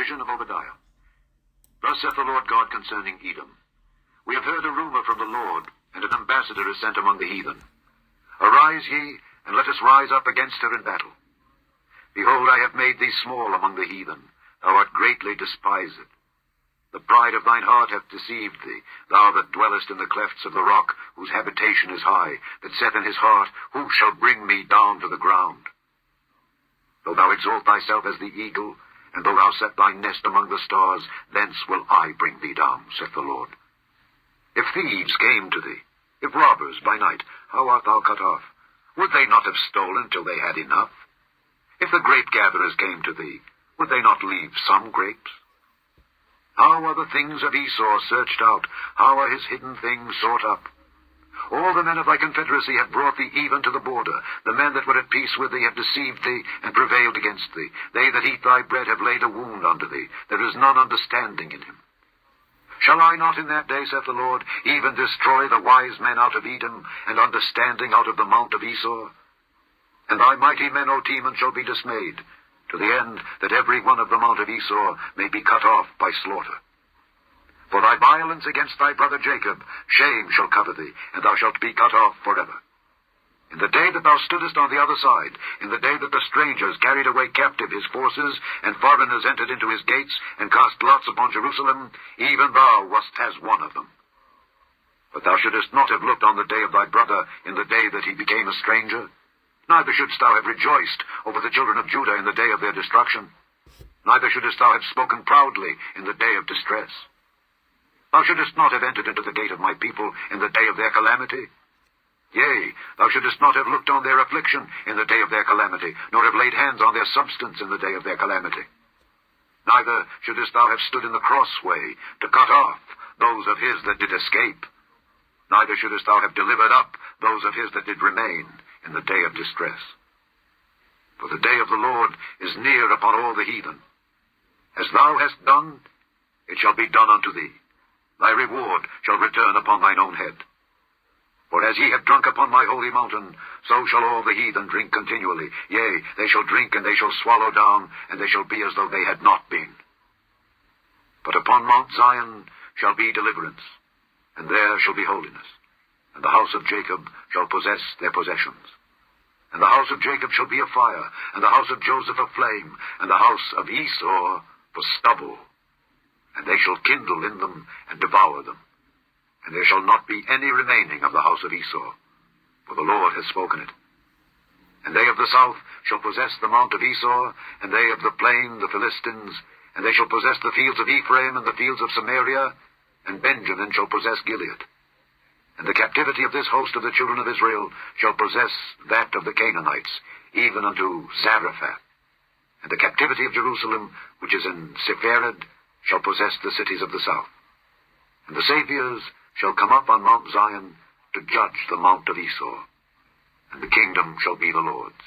vision of Obadiah. Thus saith the Lord God concerning Edom. We have heard a rumor from the Lord, and an ambassador is sent among the heathen. Arise ye, and let us rise up against her in battle. Behold, I have made thee small among the heathen. Thou art greatly despised. The pride of thine heart hath deceived thee, thou that dwellest in the clefts of the rock, whose habitation is high, that saith in his heart, Who shall bring me down to the ground? Though thou exalt thyself as the eagle, and though thou set thy nest among the stars, thence will I bring thee down, saith the Lord. If thieves came to thee, if robbers by night, how art thou cut off? Would they not have stolen till they had enough? If the grape-gatherers came to thee, would they not leave some grapes? How are the things of Esau searched out? How are his hidden things sought up? All the men of thy confederacy have brought thee even to the border. The men that were at peace with thee have deceived thee and prevailed against thee. They that eat thy bread have laid a wound unto thee. There is none understanding in him. Shall I not in that day, saith the Lord, even destroy the wise men out of Edom, and understanding out of the mount of Esau? And thy mighty men, O Teman, shall be dismayed, to the end that every one of the mount of Esau may be cut off by slaughter. For thy violence against thy brother Jacob, shame shall cover thee, and thou shalt be cut off forever. In the day that thou stoodest on the other side, in the day that the strangers carried away captive his forces, and foreigners entered into his gates, and cast lots upon Jerusalem, even thou wast as one of them. But thou shouldest not have looked on the day of thy brother in the day that he became a stranger. Neither shouldest thou have rejoiced over the children of Judah in the day of their destruction. Neither shouldest thou have spoken proudly in the day of distress. Thou shouldest not have entered into the gate of my people in the day of their calamity. Yea, thou shouldest not have looked on their affliction in the day of their calamity, nor have laid hands on their substance in the day of their calamity. Neither shouldest thou have stood in the crossway to cut off those of his that did escape. Neither shouldest thou have delivered up those of his that did remain in the day of distress. For the day of the Lord is near upon all the heathen. As thou hast done, it shall be done unto thee. Thy reward shall return upon thine own head. For as ye have drunk upon my holy mountain, so shall all the heathen drink continually. Yea, they shall drink, and they shall swallow down, and they shall be as though they had not been. But upon Mount Zion shall be deliverance, and there shall be holiness, and the house of Jacob shall possess their possessions. And the house of Jacob shall be a fire, and the house of Joseph a flame, and the house of Esau for stubble. And they shall kindle in them and devour them. And there shall not be any remaining of the house of Esau, for the Lord has spoken it. And they of the south shall possess the mount of Esau, and they of the plain the Philistines, and they shall possess the fields of Ephraim and the fields of Samaria, and Benjamin shall possess Gilead. And the captivity of this host of the children of Israel shall possess that of the Canaanites, even unto Zarephath. And the captivity of Jerusalem, which is in Sepharad, shall possess the cities of the south. And the Saviors shall come up on Mount Zion to judge the mount of Esau, and the kingdom shall be the Lord's.